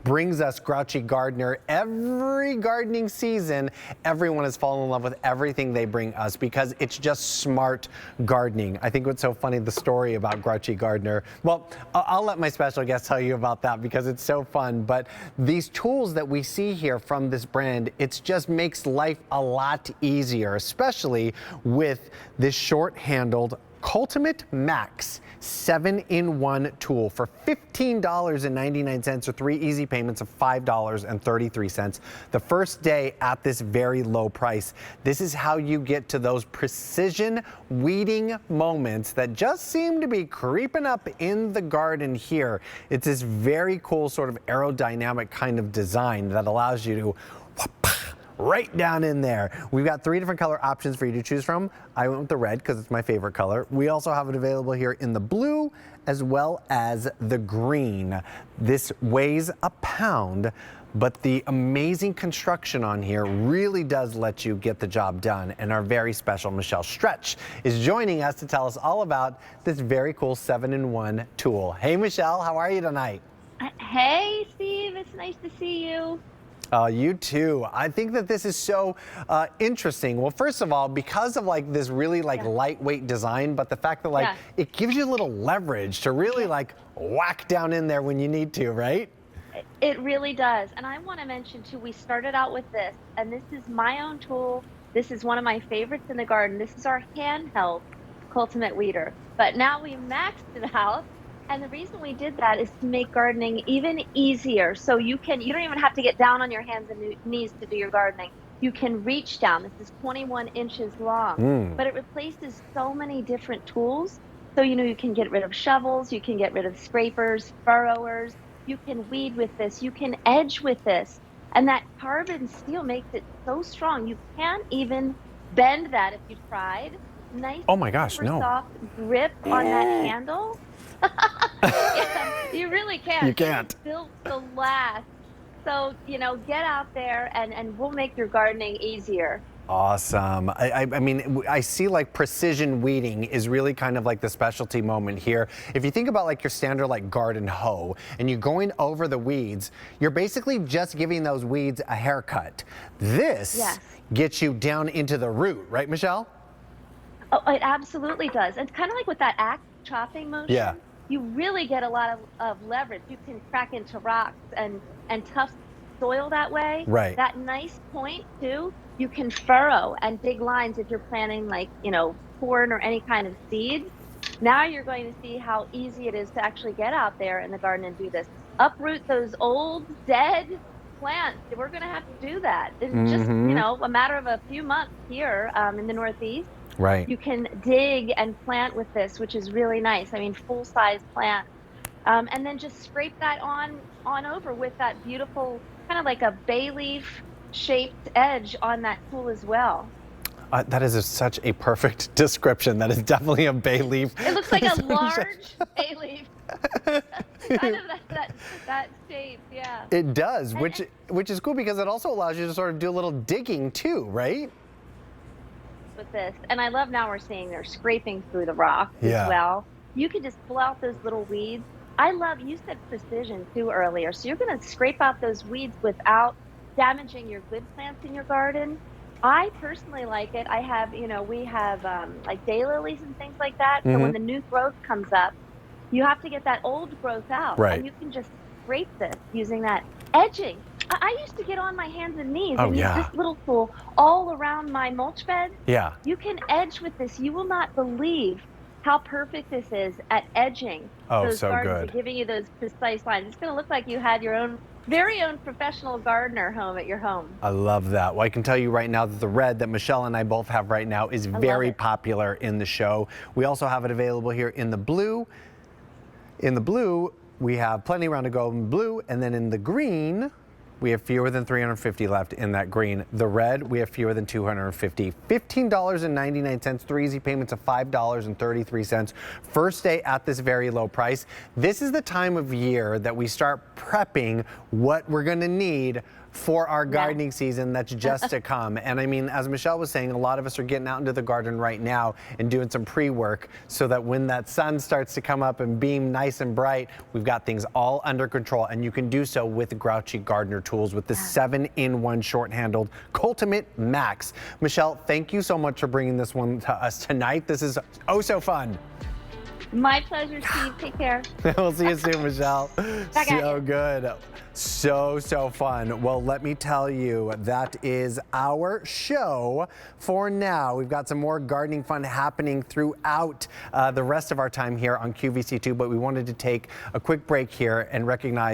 brings us Grouchy Gardener. Every gardening season, everyone has fallen in love with everything they bring us because it's just smart gardening. I think what's so funny, the story about Grouchy Gardener, well, I'll let my special guest tell you about that because it's so fun, but these tools that we see here from this brand, it just makes life a lot easier, especially with this short-handled Cultimate Max 7-in-1 tool for $15.99 or 3 easy payments of $5.33. The first day at this very low price. This is how you get to those precision weeding moments that just seem to be creeping up in the garden here. It's this very cool sort of aerodynamic kind of design that allows you to right down in there. We've got 3 different color options for you to choose from. I went with the red because it's my favorite color. We also have it available here in the blue as well as the green. This weighs a pound, but the amazing construction on here really does let you get the job done. And our very special Michelle Stretch is joining us to tell us all about this very cool 7-in-1 tool. Hey Michelle, how are you tonight? Hey Steve, it's nice to see you. You too. I think that this is so interesting. Well, first of all, because of like this really lightweight design, but the fact that it gives you a little leverage to really whack down in there when you need to, right? It really does. And I want to mention too, we started out with this, and this is my own tool. This is one of my favorites in the garden. This is our handheld Cultimate weeder. But now we maxed it out. And the reason we did that is to make gardening even easier. So you don't even have to get down on your hands and knees to do your gardening. You can reach down. This is 21 inches long, but it replaces so many different tools. So, you can get rid of shovels, you can get rid of scrapers, furrowers, you can weed with this, you can edge with this. And that carbon steel makes it so strong. You can't even bend that if you tried. Nice, oh my gosh, no. Soft grip on that handle. Yeah, you really can't. You can't. It's built to last. So, get out there and we'll make your gardening easier. Awesome. I mean, I see like precision weeding is really kind of like the specialty moment here. If you think about like your standard garden hoe and you're going over the weeds, you're basically just giving those weeds a haircut. This gets you down into the root, right, Michelle? Oh, it absolutely does. It's kind of like with that axe chopping motion. Yeah. You really get a lot of leverage. You can crack into rocks and tough soil that way. Right. That nice point too, you can furrow and dig lines if you're planting corn or any kind of seeds. Now you're going to see how easy it is to actually get out there in the garden and do this. Uproot those old dead plants. We're going to have to do that. It's just, a matter of a few months here in the Northeast. Right. You can dig and plant with this, which is really nice. I mean, full-size plant. And then just scrape that on over with that beautiful, kind of like a bay leaf shaped edge on that tool as well. That is such a perfect description. That is definitely a bay leaf. It looks like a large bay leaf. Kind of that shape, yeah. It does, which is cool because it also allows you to sort of do a little digging too, right? With this, and I love now we're seeing they're scraping through the rock as well. You can just pull out those little weeds. I love, you said precision too earlier, so you're going to scrape out those weeds without damaging your good plants in your garden. I personally like it. I have, we have like daylilies and things like that. So when the new growth comes up, you have to get that old growth out, and you can just scrape this using that edging. I used to get on my hands and knees and use this little tool all around my mulch bed. Yeah. You can edge with this. You will not believe how perfect this is at edging those gardens and giving you those precise lines. It's going to look like you had your very own professional gardener home at your home. I love that. Well, I can tell you right now that the red that Michelle and I both have right now is very popular in the show. We also have it available here in the blue. In the blue, we have plenty around to go in blue, and then in the green, we have fewer than 350 left in that green. The red, we have fewer than 250. $15.99, 3 easy payments of $5.33. First day at this very low price. This is the time of year that we start prepping what we're going to need for our gardening season that's just to come. And I mean, as Michelle was saying, a lot of us are getting out into the garden right now and doing some pre-work so that when that sun starts to come up and beam nice and bright, we've got things all under control. And you can do so with Grouchy Gardener tools with the 7-in-1 short-handled Cultimate Max. Michelle, thank you so much for bringing this one to us tonight. This is oh so fun. My pleasure, Steve. Take care. We'll see you soon, Michelle. So good. So fun. Well, let me tell you, that is our show for now. We've got some more gardening fun happening throughout the rest of our time here on QVC2, but we wanted to take a quick break here and recognize